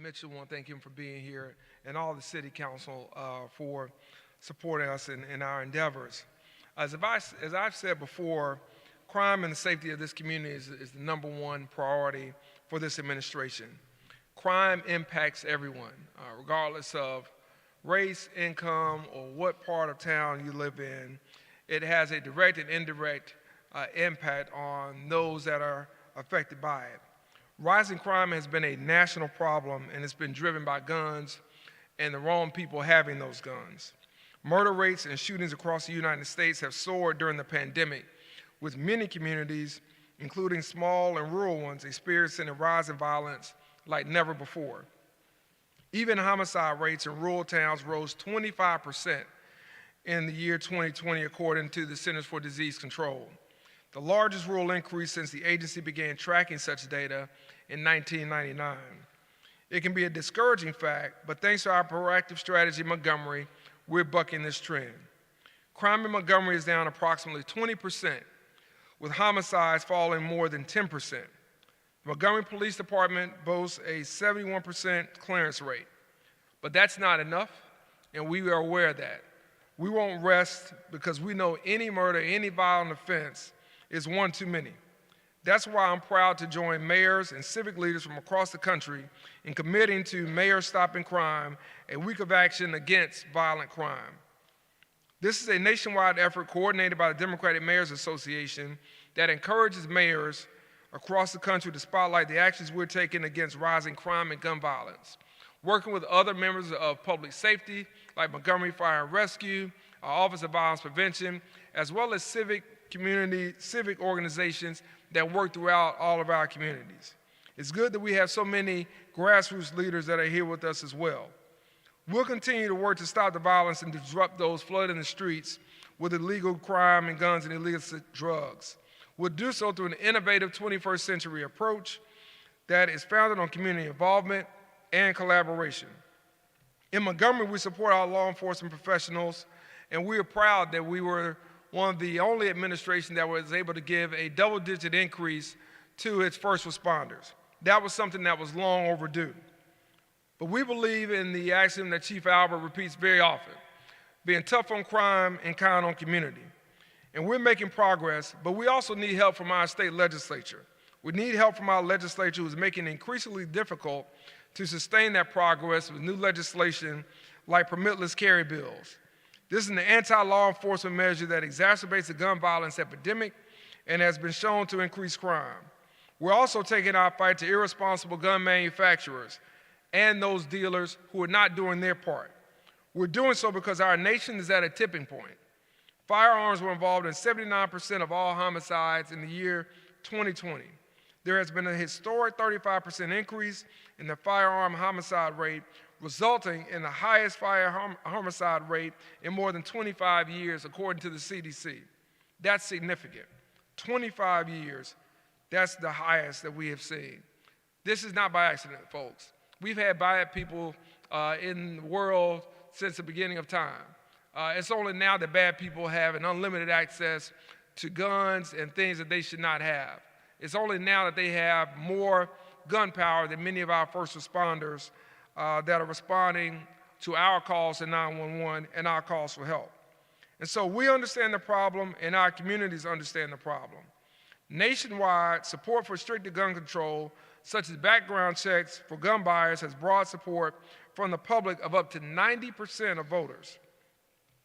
Mitchell. I want to thank him for being here and all the city council for supporting us in our endeavors. As I've said before, crime and the safety of this community is the number one priority for this administration. Crime impacts everyone, regardless of race, income, or what part of town you live in. It has a direct and indirect impact on those that are affected by it. Rising crime has been a national problem, and it's been driven by guns and the wrong people having those guns. Murder rates and shootings across the United States have soared during the pandemic, with many communities, including small and rural ones, experiencing a rise in violence like never before. Even homicide rates in rural towns rose 25% in the year 2020, according to the Centers for Disease Control, the largest rural increase since the agency began tracking such data in 1999. It can be a discouraging fact, but thanks to our proactive strategy in Montgomery, we're bucking this trend. Crime in Montgomery is down approximately 20%, with homicides falling more than 10%. The Montgomery Police Department boasts a 71% clearance rate, but that's not enough, and we are aware of that. We won't rest because we know any murder, any violent offense is one too many. That's why I'm proud to join mayors and civic leaders from across the country in committing to Mayors Stopping Crime, a week of action against violent crime. This is a nationwide effort coordinated by the Democratic Mayors Association that encourages mayors across the country to spotlight the actions we're taking against rising crime and gun violence. Working with other members of public safety, like Montgomery Fire and Rescue, our Office of Violence Prevention, as well as civic organizations that work throughout all of our communities. It's good that we have so many grassroots leaders that are here with us as well. We'll continue to work to stop the violence and disrupt those flooding the streets with illegal crime and guns and illegal drugs. We'll do so through an innovative 21st century approach that is founded on community involvement and collaboration. In Montgomery, we support our law enforcement professionals, and we are proud that we were one of the only administrations that was able to give a double-digit increase to its first responders. That was something that was long overdue. But we believe in the axiom that Chief Albert repeats very often, being tough on crime and kind on community. And we're making progress, but we also need help from our state legislature. We need help from our legislature, who's making it increasingly difficult to sustain that progress with new legislation like permitless carry bills. This is an anti-law enforcement measure that exacerbates the gun violence epidemic and has been shown to increase crime. We're also taking our fight to irresponsible gun manufacturers and those dealers who are not doing their part. We're doing so because our nation is at a tipping point. Firearms were involved in 79% of all homicides in the year 2020. There has been a historic 35% increase in the firearm homicide rate, resulting in the highest firearm homicide rate in more than 25 years, according to the CDC. That's significant. 25 years, that's the highest that we have seen. This is not by accident, folks. We've had bad people in the world since the beginning of time. It's only now that bad people have an unlimited access to guns and things that they should not have. It's only now that they have more gun power than many of our first responders that are responding to our calls to 911 and our calls for help. And so we understand the problem, and our communities understand the problem. Nationwide, support for stricter gun control, such as background checks for gun buyers, has broad support from the public of up to 90% of voters.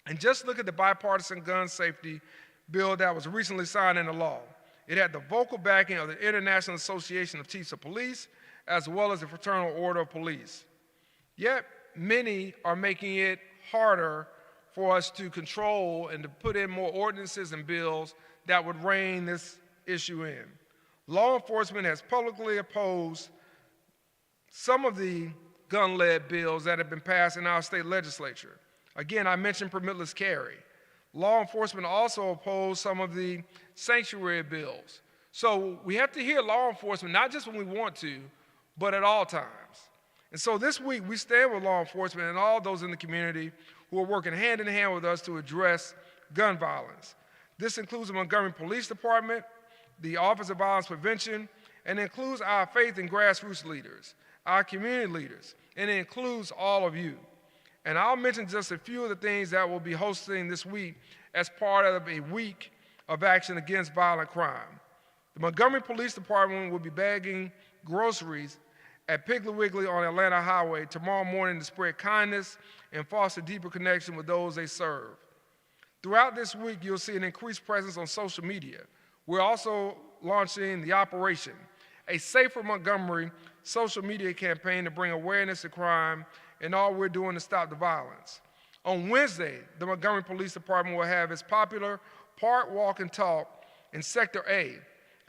And just look at the bipartisan gun safety bill that was recently signed into law. It had the vocal backing of the International Association of Chiefs of Police, as well as the Fraternal Order of Police. Yet, many are making it harder for us to control and to put in more ordinances and bills that would rein this issue in. Law enforcement has publicly opposed some of the gun-led bills that have been passed in our state legislature. Again, I mentioned permitless carry. Law enforcement also opposed some of the sanctuary bills. So we have to hear law enforcement, not just when we want to, but at all times. And so this week, we stand with law enforcement and all those in the community who are working hand in hand with us to address gun violence. This includes the Montgomery Police Department, the Office of Violence Prevention, and includes our faith and grassroots leaders. our community leaders, and it includes all of you. And I'll mention just a few of the things that we'll be hosting this week as part of a week of action against violent crime. The Montgomery Police Department will be bagging groceries at Piggly Wiggly on Atlanta Highway tomorrow morning to spread kindness and foster deeper connection with those they serve. Throughout this week, you'll see an increased presence on social media. We're also launching the Operation, a Safer Montgomery social media campaign to bring awareness to crime and all we're doing to stop the violence. On Wednesday, the Montgomery Police Department will have its popular Park Walk and Talk in Sector A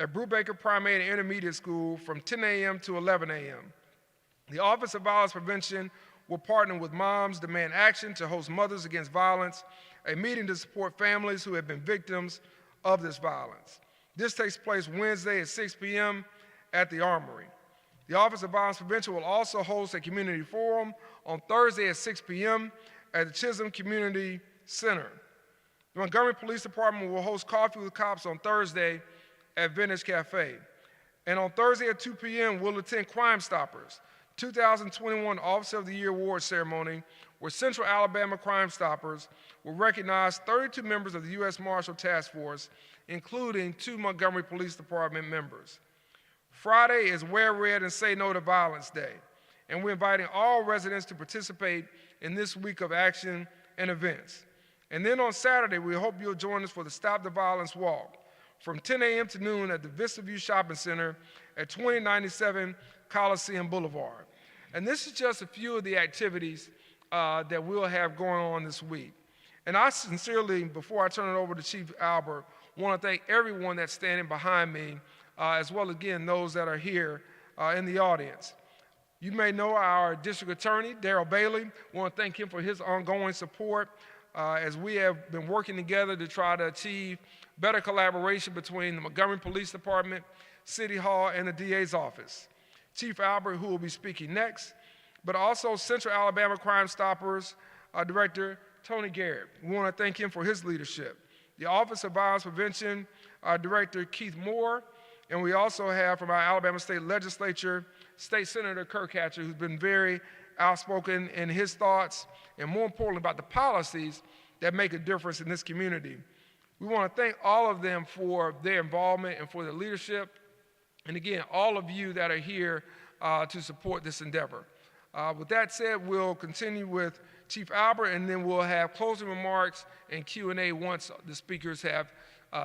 at Brubaker Primary and Intermediate School from 10 a.m. to 11 a.m. The Office of Violence Prevention will partner with Moms Demand Action to host Mothers Against Violence, a meeting to support families who have been victims of this violence. This takes place Wednesday at 6 p.m. at the Armory. The Office of Violence Prevention will also host a community forum on Thursday at 6 p.m. at the Chisholm Community Center. The Montgomery Police Department will host Coffee with Cops on Thursday at Vintage Cafe. And on Thursday at 2 p.m., we'll attend Crime Stoppers, 2021 Officer of the Year Award ceremony, where Central Alabama Crime Stoppers will recognize 32 members of the U.S. Marshal Task Force, including 2 Montgomery Police Department members. Friday is Wear Red and Say No to Violence Day, and we're inviting all residents to participate in this week of action and events. And then on Saturday, we hope you'll join us for the Stop the Violence Walk from 10 a.m. to noon at the Vista View Shopping Center at 2097 Coliseum Boulevard. And this is just a few of the activities that we'll have going on this week. And I sincerely, before I turn it over to Chief Albert, want to thank everyone that's standing behind me, as well again those that are here in the audience. You may know our district attorney, Darrell Bailey. I want to thank him for his ongoing support as we have been working together to try to achieve better collaboration between the Montgomery Police Department, City Hall, and the DA's office. Chief Albert, who will be speaking next, but also Central Alabama Crime Stoppers Director Tony Garrett. We want to thank him for his leadership. The Office of Violence Prevention Director Keith Moore, and we also have from our Alabama State Legislature, State Senator Kirk Hatcher, who's been very outspoken in his thoughts, and more importantly about the policies that make a difference in this community. We want to thank all of them for their involvement and for their leadership, and again, all of you that are here to support this endeavor. With that said, we'll continue with Chief Albert, and then we'll have closing remarks and Q&A once the speakers have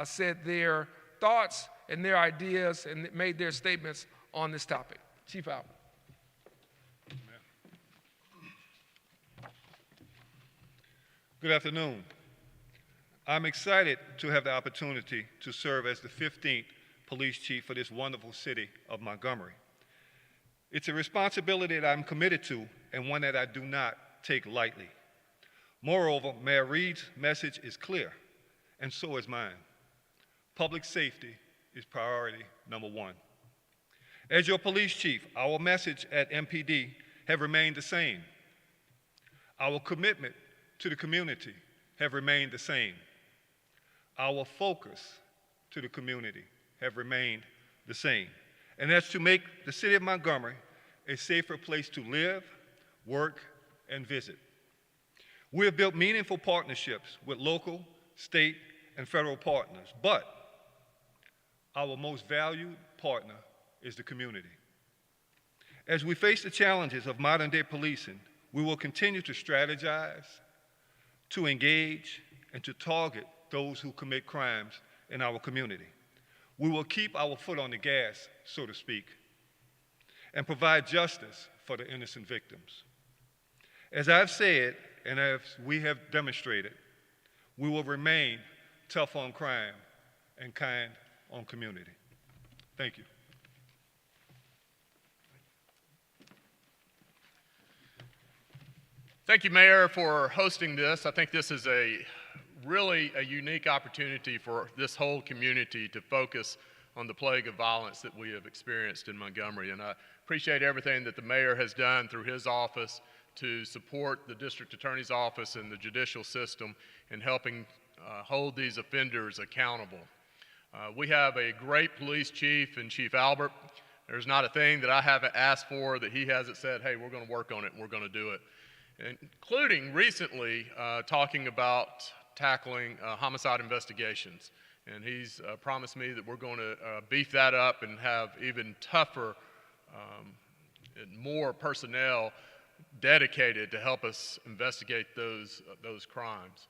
said their thoughts and their ideas and made their statements on this topic. Chief Albert. Good afternoon. I'm excited to have the opportunity to serve as the 15th police chief for this wonderful city of Montgomery. It's a responsibility that I'm committed to and one that I do not take lightly. Moreover, Mayor Reed's message is clear, and so is mine. Public safety is priority number one. As your police chief, our message at MPD have remained the same. Our commitment to the community have remained the same. Our focus to the community have remained the same. And that's to make the city of Montgomery a safer place to live, work, and visit. We have built meaningful partnerships with local, state, and federal partners, but our most valued partner is the community. As we face the challenges of modern-day policing, we will continue to strategize, to engage, and to target those who commit crimes in our community. We will keep our foot on the gas, so to speak, and provide justice for the innocent victims. As I've said, and as we have demonstrated, we will remain tough on crime and kind on community. Thank you. Thank you, Mayor, for hosting this. I think this is really a unique opportunity for this whole community to focus on the plague of violence that we have experienced in Montgomery. And I appreciate everything that the mayor has done through his office to support the district attorney's office and the judicial system in helping hold these offenders accountable. We have a great police chief in Chief Albert. There's not a thing that I haven't asked for that he hasn't said, hey, we're going to work on it and we're going to do it. Including recently talking about tackling homicide investigations. And he's promised me that we're going to beef that up and have even tougher and more personnel dedicated to help us investigate those crimes.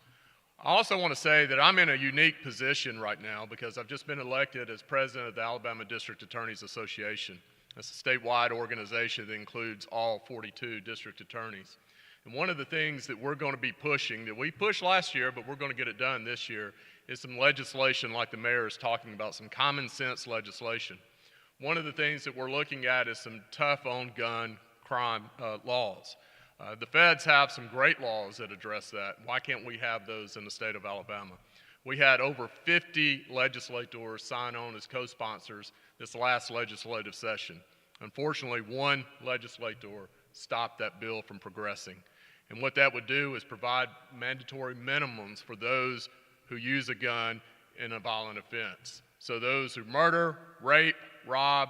I also want to say that I'm in a unique position right now because I've just been elected as president of the Alabama District Attorneys Association. That's a statewide organization that includes all 42 district attorneys. And one of the things that we're going to be pushing, that we pushed last year, but we're going to get it done this year, is some legislation like the mayor is talking about, some common sense legislation. One of the things that we're looking at is some tough on gun crime laws. The feds have some great laws that address that. Why can't we have those in the state of Alabama? We had over 50 legislators sign on as co-sponsors this last legislative session. Unfortunately, one legislator stopped that bill from progressing. And what that would do is provide mandatory minimums for those who use a gun in a violent offense. So those who murder, rape, rob,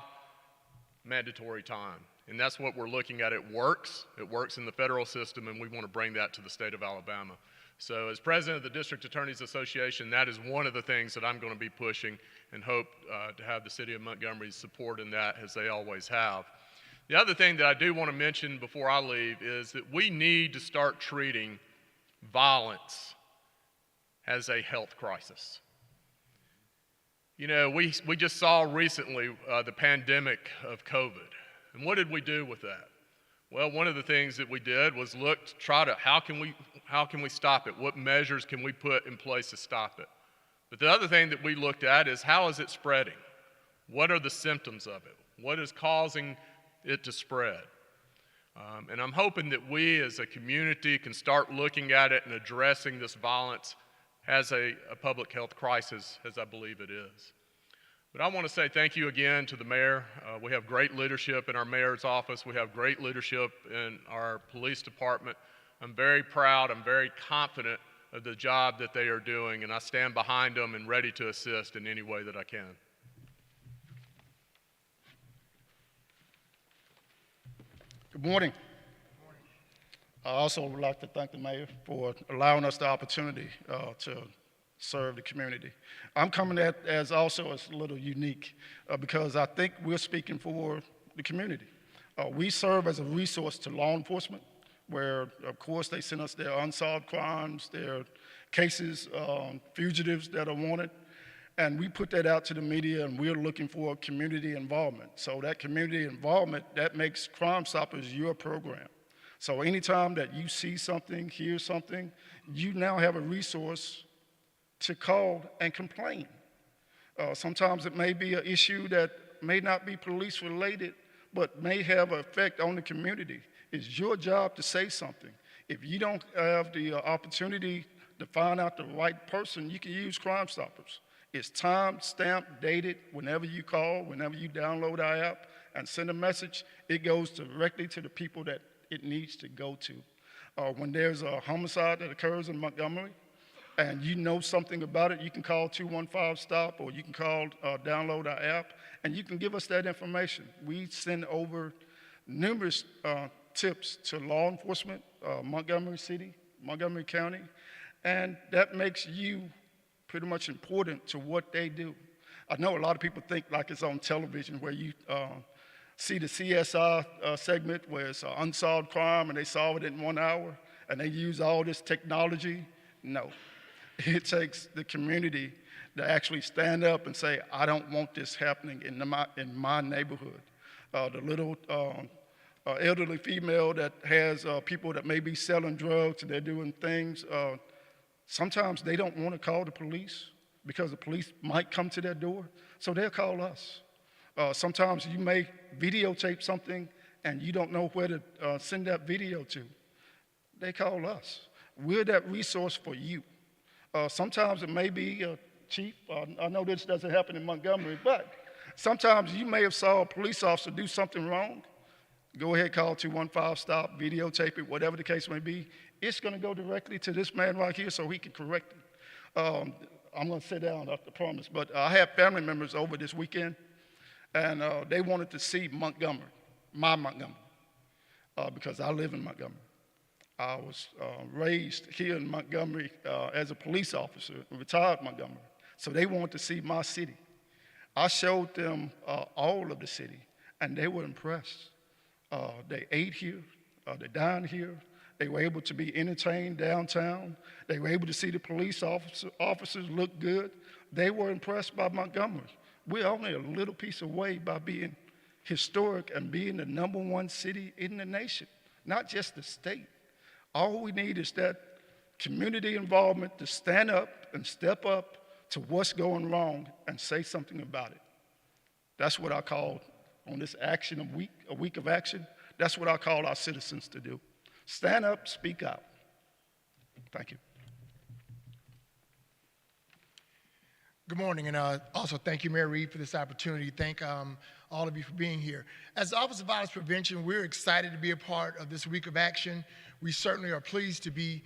mandatory time. And that's what we're looking at. It works in the federal system, and we want to bring that to the state of Alabama. So as president of the District Attorneys Association, that is one of the things that I'm going to be pushing and hope to have the city of Montgomery's support in that, as they always have. The other thing that I do want to mention before I leave is that we need to start treating violence as a health crisis. You know, we just saw recently the pandemic of COVID. And what did we do with that? Well, one of the things that we did was look to try to, how can we stop it? What measures can we put in place to stop it? But the other thing that we looked at is how is it spreading? What are the symptoms of it? What is causing it to spread? And I'm hoping that we as a community can start looking at it and addressing this violence as a public health crisis, as I believe it is. But I want to say thank you again to the mayor. We have great leadership in our mayor's office. We have great leadership in our police department. I'm very proud, I'm very confident of the job that they are doing, and I stand behind them and ready to assist in any way that I can. Good morning. I also would like to thank the mayor for allowing us the opportunity to serve the community. I'm coming at as also as a little unique because I think we're speaking for the community. We serve as a resource to law enforcement, where of course they send us their unsolved crimes, their cases, fugitives that are wanted, and we put that out to the media, and we're looking for community involvement. So that community involvement, that makes Crime Stoppers your program. So anytime that you see something, hear something, you now have a resource to call and complain. Sometimes it may be an issue that may not be police related, but may have an effect on the community. It's your job to say something. If you don't have the opportunity to find out the right person, you can use Crime Stoppers. It's time-stamped, dated. Whenever you call, whenever you download our app and send a message, it goes directly to the people that it needs to go to. When there's a homicide that occurs in Montgomery, and you know something about it, you can call 215-STOP, or you can call, download our app, and you can give us that information. We send over numerous tips to law enforcement, Montgomery City, Montgomery County, and that makes you pretty much important to what they do. I know a lot of people think like it's on television where you see the CSI segment where it's an unsolved crime and they solve it in 1 hour and they use all this technology. No. It takes the community to actually stand up and say, I don't want this happening in my neighborhood. The little elderly female that has people that may be selling drugs and they're doing things, sometimes they don't want to call the police because the police might come to their door, so they'll call us. Sometimes you may videotape something and you don't know where to send that video to. They call us. We're that resource for you. Sometimes it may be chief. I know this doesn't happen in Montgomery, but sometimes you may have saw a police officer do something wrong. Go ahead, call 215-STOP, videotape it, whatever the case may be. It's going to go directly to this man right here so he can correct it. I'm going to sit down, I promise. But I have family members over this weekend, And they wanted to see Montgomery, my Montgomery, because I live in Montgomery. I was raised here in Montgomery as a police officer, retired Montgomery. So they wanted to see my city. I showed them all of the city, and they were impressed. They ate here, they dined here, they were able to be entertained downtown, they were able to see the police officers look good. They were impressed by Montgomery. We're only a little piece away by being historic and being the #1 city in the nation, not just the state. All we need is that community involvement to stand up and step up to what's going wrong and say something about it. That's what I call, on this action a week of action, that's what I call our citizens to do. Stand up, speak out. Thank you. Good morning, and also thank you, Mayor Reed, for this opportunity. Thank all of you for being here. As the Office of Violence Prevention, we're excited to be a part of this week of action. We certainly are pleased to be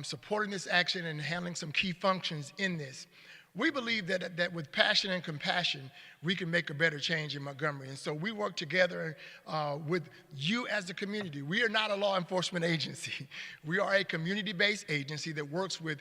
supporting this action and handling some key functions in this. We believe that with passion and compassion, we can make a better change in Montgomery. And so we work together with you as the community. We are not a law enforcement agency. We are a community-based agency that works with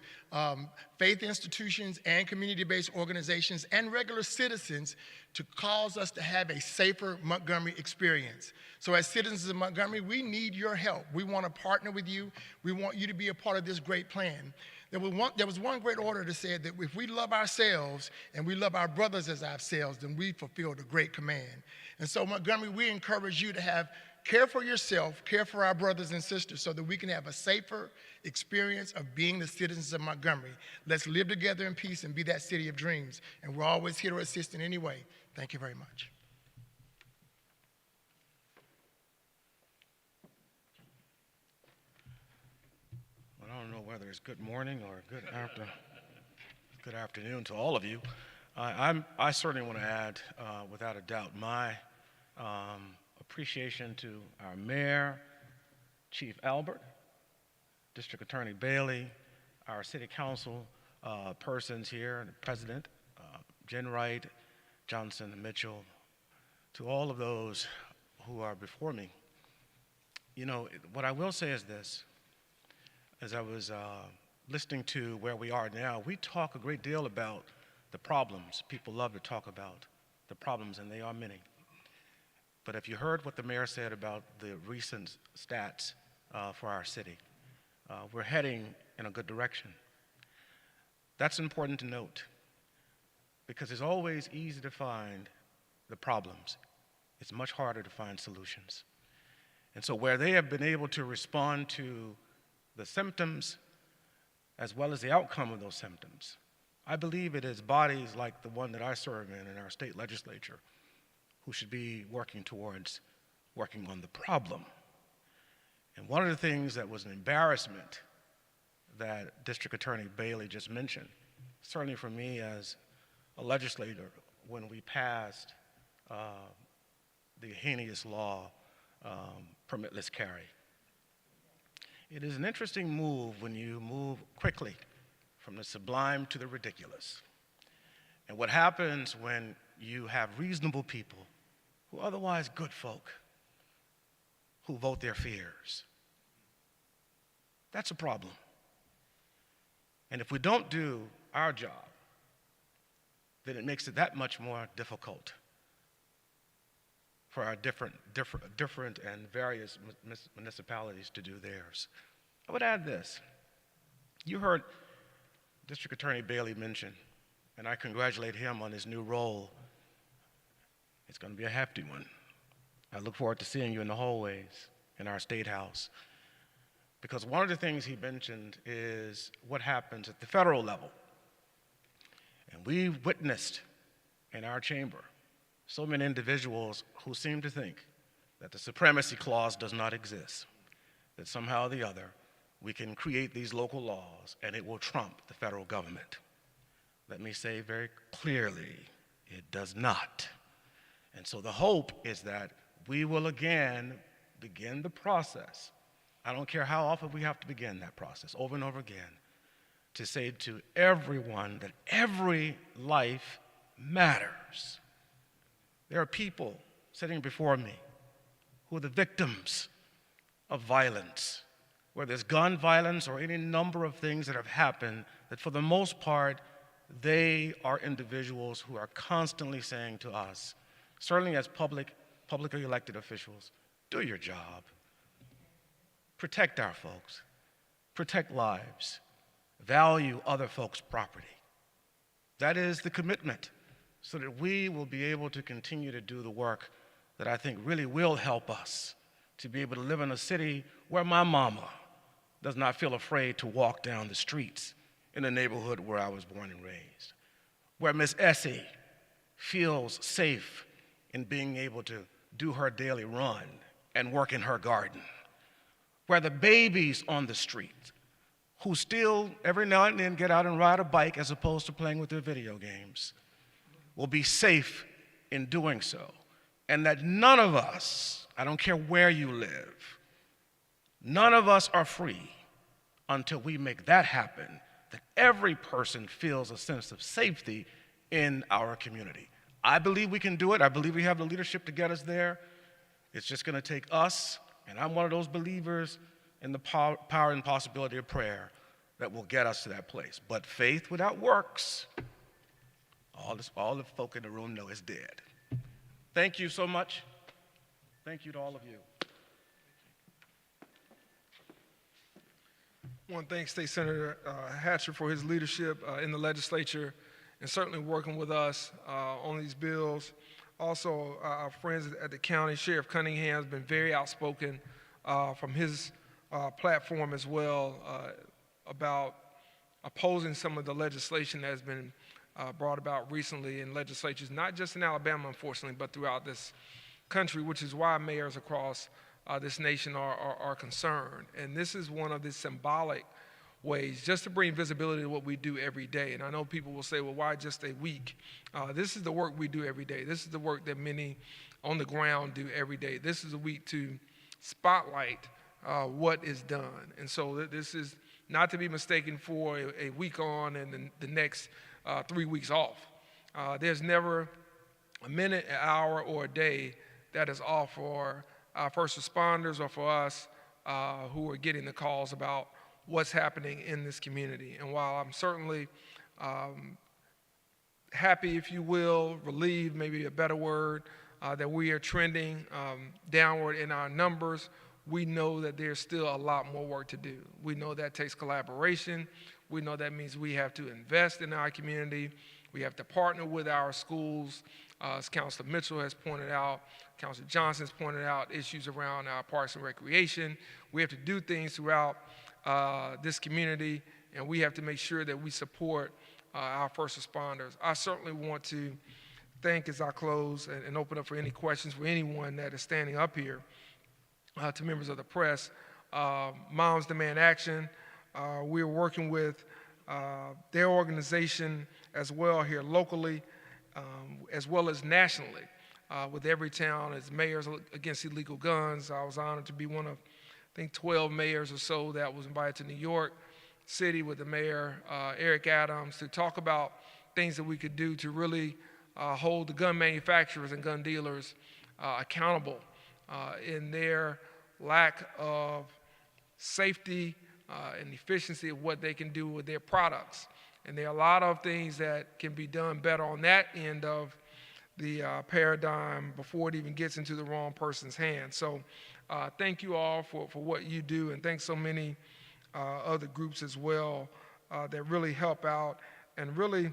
faith institutions and community-based organizations and regular citizens to cause us to have a safer Montgomery experience. So as citizens of Montgomery, we need your help. We want to partner with you. We want you to be a part of this great plan. There was one great order that said that if we love ourselves and we love our brothers as ourselves, then we fulfilled a great command. And so Montgomery, we encourage you to care for yourself, care for our brothers and sisters so that we can have a safer experience of being the citizens of Montgomery. Let's live together in peace and be that city of dreams. And we're always here to assist in any way. Thank you very much. I don't know whether it's good morning or good afternoon to all of you. I certainly want to add, without a doubt, my appreciation to our mayor, Chief Albert, District Attorney Bailey, our city council persons here, the president, Jen Wright, Johnson, and Mitchell, to all of those who are before me. You know, what I will say is this. As I was listening to where we are now, we talk a great deal about the problems. People love to talk about the problems, and they are many. But if you heard what the mayor said about the recent stats for our city, we're heading in a good direction. That's important to note because it's always easy to find the problems. It's much harder to find solutions. And so where they have been able to respond to the symptoms as well as the outcome of those symptoms, I believe it is bodies like the one that I serve in our state legislature who should be working on the problem. And one of the things that was an embarrassment that District Attorney Bailey just mentioned, certainly for me as a legislator, when we passed the heinous law, permitless carry. It is an interesting move when you move quickly from the sublime to the ridiculous. And what happens when you have reasonable people who are otherwise good folk who vote their fears? That's a problem. And if we don't do our job, then it makes it that much more difficult for our different and various municipalities to do theirs. I would add this. You heard District Attorney Bailey mention, and I congratulate him on his new role. It's going to be a hefty one. I look forward to seeing you in the hallways in our State House. Because one of the things he mentioned is what happens at the federal level. And we've witnessed in our chamber so many individuals who seem to think that the supremacy clause does not exist, that somehow or the other we can create these local laws and it will trump the federal government. Let me say very clearly, it does not. And so the hope is that we will again begin the process. I don't care how often we have to begin that process, over and over again, to say to everyone that every life matters. There are people sitting before me who are the victims of violence, whether it's gun violence or any number of things that have happened, that for the most part, they are individuals who are constantly saying to us, certainly as publicly elected officials, do your job. Protect our folks. Protect lives. Value other folks' property. That is the commitment, so that we will be able to continue to do the work that I think really will help us to be able to live in a city where my mama does not feel afraid to walk down the streets in the neighborhood where I was born and raised, where Miss Essie feels safe in being able to do her daily run and work in her garden, where the babies on the street who still every now and then get out and ride a bike as opposed to playing with their video games will be safe in doing so, and that none of us, I don't care where you live, none of us are free until we make that happen, that every person feels a sense of safety in our community. I believe we can do it. I believe we have the leadership to get us there. It's just going to take us, and I'm one of those believers in the power and possibility of prayer that will get us to that place. But faith without works, all the folk in the room know is dead. Thank you so much. Thank you to all of you. I want to thank State Senator Hatcher for his leadership in the legislature and certainly working with us on these bills. Also, our friends at the county, Sheriff Cunningham has been very outspoken from his platform as well about opposing some of the legislation that has been brought about recently in legislatures, not just in Alabama, unfortunately, but throughout this country, which is why mayors across this nation are concerned. And this is one of the symbolic ways just to bring visibility to what we do every day. And I know people will say, well, why just a week? This is the work we do every day. This is the work that many on the ground do every day. This is a week to spotlight what is done. And so this is not to be mistaken for a week on and the next 3 weeks off. There's never a minute, an hour, or a day that is off for our first responders or for us who are getting the calls about what's happening in this community. And while I'm certainly happy, if you will, relieved, maybe a better word, that we are trending downward in our numbers, we know that there's still a lot more work to do. We know that takes collaboration. We know that means we have to invest in our community. We have to partner with our schools. As Councilor Mitchell has pointed out, Councilor Johnson has pointed out issues around our parks and recreation. We have to do things throughout this community, and we have to make sure that we support our first responders. I certainly want to thank, as I close and open up for any questions for anyone that is standing up here, to members of the press. Moms Demand Action, we're working with their organization as well here locally, as well as nationally, with Everytown as Mayors Against Illegal Guns. I was honored to be one of, I think, 12 mayors or so that was invited to New York City with the mayor, Eric Adams, to talk about things that we could do to really hold the gun manufacturers and gun dealers accountable in their lack of safety and efficiency of what they can do with their products. And there are a lot of things that can be done better on that end of the paradigm before it even gets into the wrong person's hands. So thank you all for what you do, and thanks so many other groups as well that really help out and really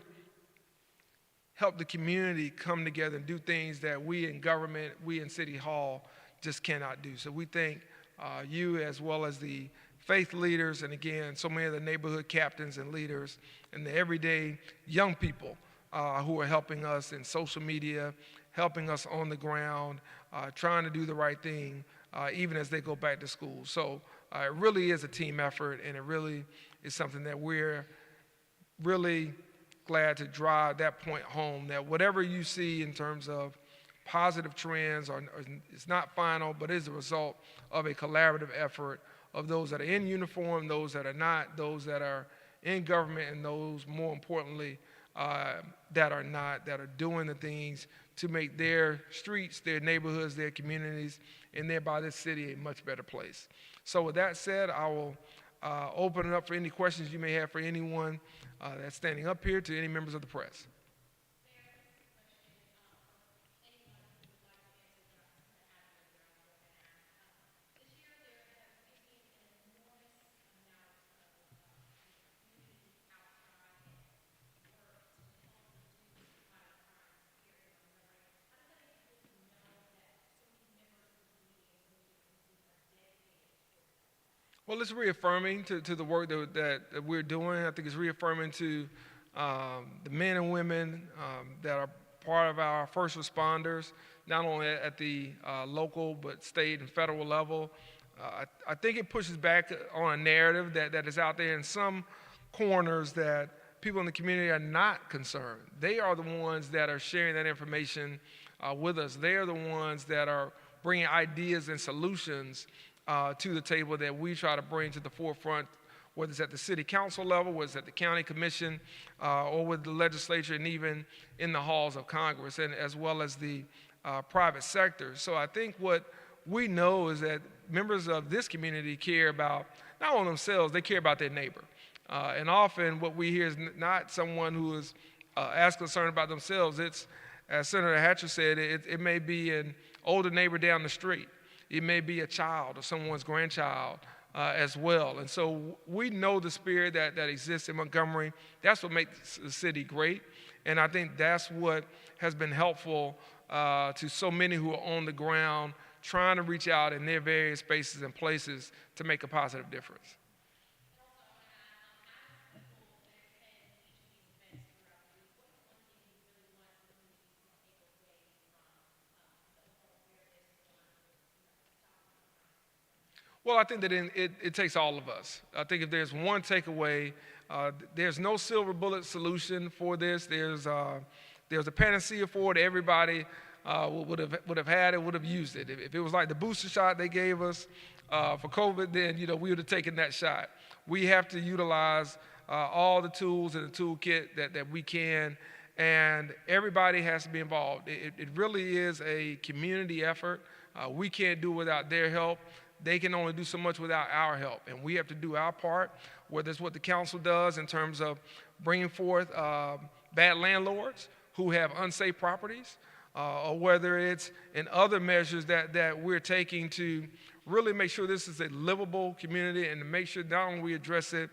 help the community come together and do things that we in government, we in City Hall just cannot do. So we thank you as well as the faith leaders, and again, so many of the neighborhood captains and leaders and the everyday young people who are helping us in social media, helping us on the ground, trying to do the right thing, even as they go back to school. So it really is a team effort, and it really is something that we're really glad to drive that point home, that whatever you see in terms of positive trends it's not final, but is a result of a collaborative effort of those that are in uniform, those that are not, those that are in government, and those, more importantly, that are not, that are doing the things to make their streets, their neighborhoods, their communities, and thereby this city a much better place. So with that said, I will open it up for any questions you may have for anyone that's standing up here, to any members of the press. Well, it's reaffirming to the work that we're doing. I think it's reaffirming to the men and women that are part of our first responders, not only at the local but state and federal level. I think it pushes back on a narrative that is out there in some corners that people in the community are not concerned. They are the ones that are sharing that information with us. They are the ones that are bringing ideas and solutions to the table that we try to bring to the forefront, whether it's at the city council level, whether it's at the county commission, or with the legislature, and even in the halls of Congress, and as well as the private sector. So I think what we know is that members of this community care about not only themselves, they care about their neighbor. And often what we hear is not someone who is as concerned about themselves. It's, as Senator Hatcher said, it may be an older neighbor down the street. It may be a child or someone's grandchild as well. And so we know the spirit that exists in Montgomery. That's what makes the city great. And I think that's what has been helpful to so many who are on the ground trying to reach out in their various spaces and places to make a positive difference. Well, I think that it takes all of us. I think if there's one takeaway, there's no silver bullet solution for this. There's a panacea for it. Everybody would have had it, would have used it. If it was like the booster shot they gave us for COVID, then we would have taken that shot. We have to utilize all the tools in the toolkit that we can, and everybody has to be involved. It really is a community effort. We can't do it without their help. They can only do so much without our help, and we have to do our part, whether it's what the council does in terms of bringing forth bad landlords who have unsafe properties, or whether it's in other measures that we're taking to really make sure this is a livable community, and to make sure not only we address it,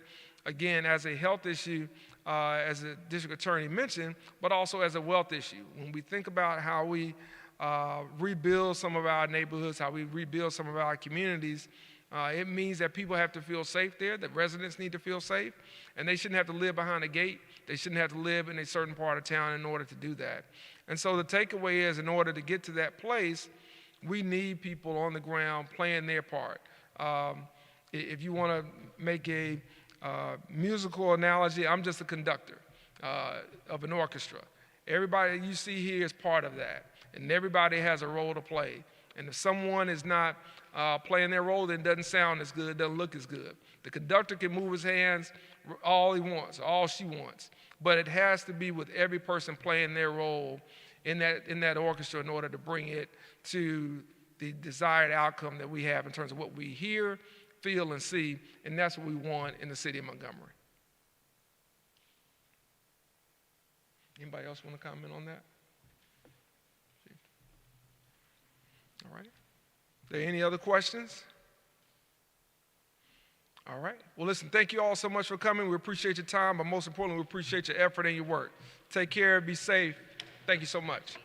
again, as a health issue, as the district attorney mentioned, but also as a wealth issue. When we think about how we rebuild some of our neighborhoods, how we rebuild some of our communities, it means that people have to feel safe there, that residents need to feel safe, and they shouldn't have to live behind a gate. They shouldn't have to live in a certain part of town in order to do that. And so the takeaway is, in order to get to that place, we need people on the ground playing their part. If you want to make a musical analogy, I'm just a conductor of an orchestra. Everybody you see here is part of that. And everybody has a role to play. And if someone is not playing their role, then it doesn't sound as good, it doesn't look as good. The conductor can move his hands all he wants, all she wants. But it has to be with every person playing their role in that orchestra in order to bring it to the desired outcome that we have in terms of what we hear, feel, and see. And that's what we want in the city of Montgomery. Anybody else want to comment on that? All right. Are there any other questions? All right. Well, listen, thank you all so much for coming. We appreciate your time, but most importantly, we appreciate your effort and your work. Take care, be safe. Thank you so much.